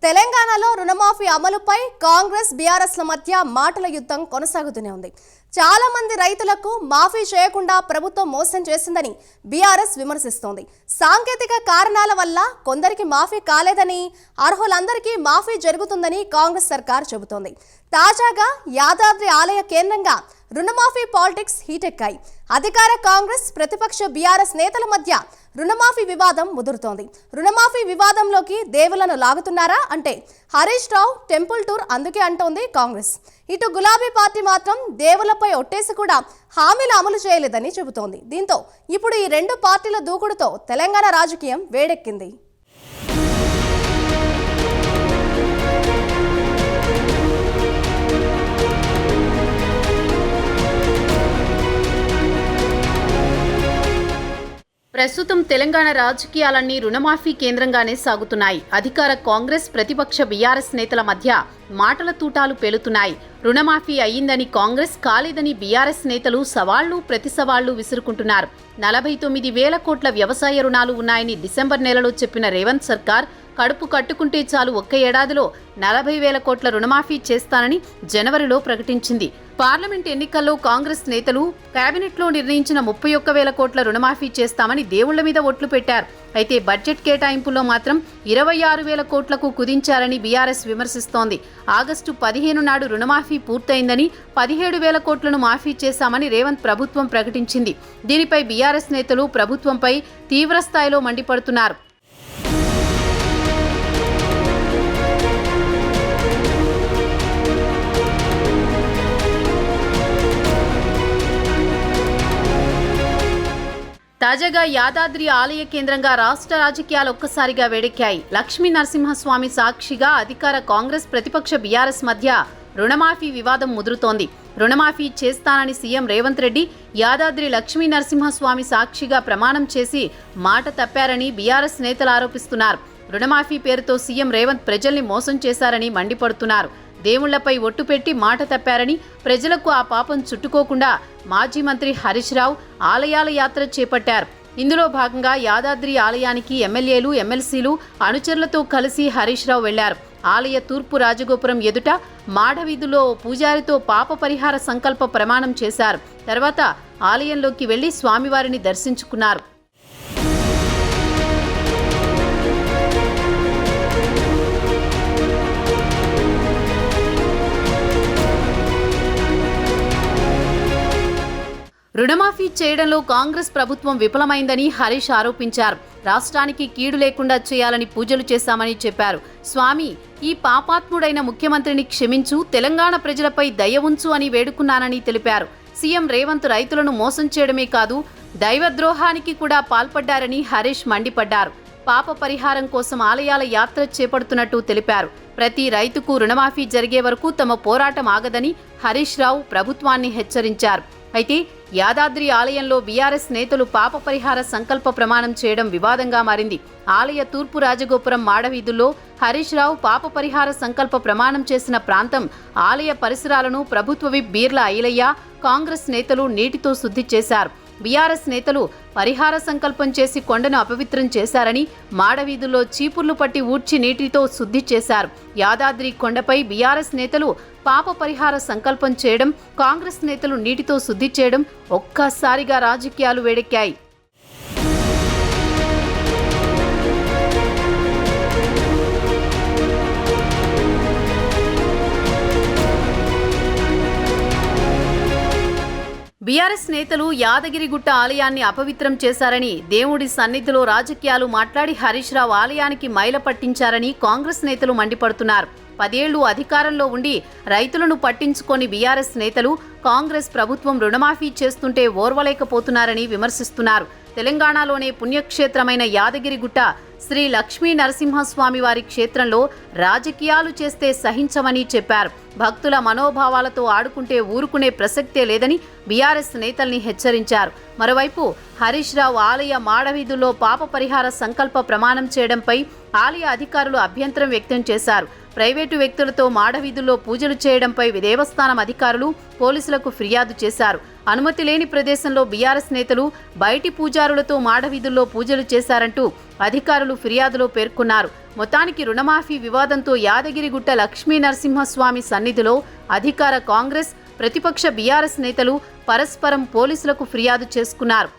తెలంగాణలో రుణమాఫీ అమలుపై కాంగ్రెస్ బీఆర్ఎస్ల మధ్య మాటల యుద్ధం కొనసాగుతూనే ఉంది. చాలా మంది రైతులకు మాఫీ చేయకుండా ప్రభుత్వం మోసం చేసిందని బీఆర్ఎస్ విమర్శిస్తోంది. సాంకేతిక కారణాల వల్ల కొందరికి మాఫీ కాలేదని, అర్హులందరికీ మాఫీ జరుగుతుందని కాంగ్రెస్ సర్కార్ చెబుతోంది. తాజాగా యాదాద్రి ఆలయ కేంద్రంగా రుణమాఫీ పాలిటిక్స్ హీటెక్కాయి. అధికార కాంగ్రెస్, ప్రతిపక్ష బీఆర్ఎస్ నేతల మధ్య రుణమాఫీ వివాదం ముదురుతోంది. రుణమాఫీ వివాదంలోకి దేవులను లాగుతున్నారా అంటే హరీష్ రావు టెంపుల్ టూర్ అందుకే అంటోంది కాంగ్రెస్. ఇటు గులాబీ పార్టీ మాత్రం దేవులపై ఒట్టేసి కూడా హామీలు అమలు చేయలేదని చెబుతోంది. దీంతో ఇప్పుడు ఈ రెండు పార్టీల దూకుడుతో తెలంగాణ రాజకీయం వేడెక్కింది. ప్రస్తుతం తెలంగాణ రాజకీయాలన్నీ రుణమాఫీ కేంద్రంగానే సాగుతున్నాయి. అధికార కాంగ్రెస్, ప్రతిపక్ష బీఆర్ఎస్ నేతల మధ్య మాటల తూటాలు పేలుతున్నాయి. రుణమాఫీ అయ్యిందని కాంగ్రెస్, కాలేదని బీఆర్ఎస్ నేతలు సవాళ్లు ప్రతి సవాళ్లు విసురుకుంటున్నారు. 49,000 కోట్ల వ్యవసాయ రుణాలు ఉన్నాయని డిసెంబర్ నెలలో చెప్పిన రేవంత్ సర్కార్ కడుపు కట్టుకుంటే చాలు ఒక్క ఏడాదిలో 40,000 కోట్ల రుణమాఫీ చేస్తానని జనవరిలో ప్రకటించింది. పార్లమెంట్ ఎన్నికల్లో కాంగ్రెస్ నేతలు కేబినెట్లో నిర్ణయించిన 31,000 కోట్ల రుణమాఫీ చేస్తామని దేవుళ్ల మీద ఒట్లు పెట్టారు. అయితే బడ్జెట్ కేటాయింపుల్లో మాత్రం 26,000 కోట్లకు కుదించారని బీఆర్ఎస్ విమర్శిస్తోంది. ఆగస్టు 15 నాడు రుణమాఫీ పూర్తయిందని 17,000 కోట్లను మాఫీ చేశామని రేవంత్ ప్రభుత్వం ప్రకటించింది. దీనిపై బీఆర్ఎస్ నేతలు ప్రభుత్వంపై తీవ్రస్థాయిలో మండిపడుతున్నారు. తాజాగా యాదాద్రి ఆలయ కేంద్రంగా రాష్ట్ర రాజకీయాలు ఒక్కసారిగా వేడెక్కాయి. లక్ష్మీ నరసింహస్వామి సాక్షిగా అధికార కాంగ్రెస్, ప్రతిపక్ష బీఆర్ఎస్ మధ్య రుణమాఫీ వివాదం ముదురుతోంది. రుణమాఫీ చేస్తానని సీఎం రేవంత్ రెడ్డి యాదాద్రి లక్ష్మీ నరసింహస్వామి సాక్షిగా ప్రమాణం చేసి మాట తప్పారని బీఆర్ఎస్ నేతలు ఆరోపిస్తున్నారు. రుణమాఫీ పేరుతో సీఎం రేవంత్ ప్రజల్ని మోసం చేశారని మండిపడుతున్నారు. దేవుళ్లపై ఒట్టు పెట్టి మాట తప్పారని, ప్రజలకు ఆ పాపం చుట్టుకోకుండా మాజీ మంత్రి హరీష్ రావు ఆలయాల యాత్ర చేపట్టారు. ఇందులో భాగంగా యాదాద్రి ఆలయానికి ఎమ్మెల్యేలు, ఎమ్మెల్సీలు అనుచరులతో కలిసి హరీష్ రావు వెళ్లారు. ఆలయ తూర్పు రాజగోపురం ఎదుట మాడవీధులో పూజారితో పాప పరిహార సంకల్ప ప్రమాణం చేశారు. తర్వాత ఆలయంలోకి వెళ్లి స్వామివారిని దర్శించుకున్నారు. రుణమాఫీ చేయడంలో కాంగ్రెస్ ప్రభుత్వం విఫలమైందని హరీష్ ఆరోపించారు. రాష్ట్రానికి కీడు లేకుండా చేయాలని పూజలు చేశామని చెప్పారు. స్వామి, ఈ పాపాత్ముడైన ముఖ్యమంత్రిని క్షమించు, తెలంగాణ ప్రజలపై దయ ఉంచు అని వేడుకున్నానని తెలిపారు. సీఎం రేవంత్ రైతులను మోసం చేయడమే కాదు, దైవద్రోహానికి కూడా పాల్పడ్డారని హరీష్ మండిపడ్డారు. పాప పరిహారం కోసం ఆలయాల యాత్ర చేపడుతున్నట్టు తెలిపారు. ప్రతి రైతుకు రుణమాఫీ జరిగే వరకు తమ పోరాటం ఆగదని హరీష్ రావు ప్రభుత్వాన్ని హెచ్చరించారు. అయితే యాదాద్రి ఆలయంలో బీఆర్ఎస్ నేతలు పాప పరిహార సంకల్ప ప్రమాణం చేయడం వివాదంగా మారింది. ఆలయ తూర్పు రాజగోపురం మాడవీధుల్లో హరీష్ రావు పాప పరిహార సంకల్ప ప్రమాణం చేసిన ప్రాంతం, ఆలయ పరిసరాలను ప్రభుత్వ విప్ బీర్ల ఐలయ్య, కాంగ్రెస్ నేతలు నీటితో శుద్ధి చేశారు. బీఆర్ఎస్ నేతలు పరిహార సంకల్పం చేసి కొండను అపవిత్రం చేశారని, మాడవీధుల్లో చీపుర్లు పట్టి ఊడ్చి నీటితో శుద్ధి చేశారు. యాదాద్రి కొండపై బీఆర్ఎస్ నేతలు పాప పరిహార సంకల్పం చేయడం, కాంగ్రెస్ నేతలు నీటితో శుద్ధి చేయడం ఒక్కసారిగా రాజకీయాలు వేడెక్కాయి. బీఆర్ఎస్ నేతలు యాదగిరిగుట్ట ఆలయాన్ని అపవిత్రం చేశారని, దేవుడి సన్నిధిలో రాజకీయాలు మాట్లాడి హరీష్ రావు ఆలయానికి మైల పట్టించారని కాంగ్రెస్ నేతలు మండిపడుతున్నారు. 10 ఏళ్లు అధికారంలో ఉండి రైతులను పట్టించుకొని బీఆర్ఎస్ నేతలు కాంగ్రెస్ ప్రభుత్వం రుణమాఫీ చేస్తుంటే ఓర్వలేకపోతున్నారని విమర్శిస్తున్నారు. తెలంగాణలోనే పుణ్యక్షేత్రమైన యాదగిరిగుట్ట శ్రీ లక్ష్మీ నరసింహస్వామి వారి క్షేత్రంలో రాజకీయాలు చేస్తే సహించమని చెప్పారు. భక్తుల మనోభావాలతో ఆడుకుంటే ఊరుకునే ప్రసక్తే లేదని బీఆర్ఎస్ నేతల్ని హెచ్చరించారు. మరోవైపు హరీష్ రావు ఆలయ మాడవీధుల్లో పాప పరిహార సంకల్ప ప్రమాణం చేయడంపై ఆలయ అధికారులు అభ్యంతరం వ్యక్తం చేశారు. ప్రైవేటు వ్యక్తులతో మాడవీధుల్లో పూజలు చేయడంపై దేవస్థానం అధికారులు పోలీసులకు ఫిర్యాదు చేశారు. అనుమతి లేని ప్రదేశంలో బీఆర్ఎస్ నేతలు బయటి పూజారులతో మాడవీధుల్లో పూజలు చేశారంటూ అధికారులు ఫిర్యాదులో పేర్కొన్నారు. మొత్తానికి రుణమాఫీ వివాదంతో యాదగిరిగుట్ట లక్ష్మీ నరసింహస్వామి సన్నిధిలో అధికార కాంగ్రెస్, ప్రతిపక్ష బీఆర్ఎస్ నేతలు పరస్పరం పోలీసులకు ఫిర్యాదు చేసుకున్నారు.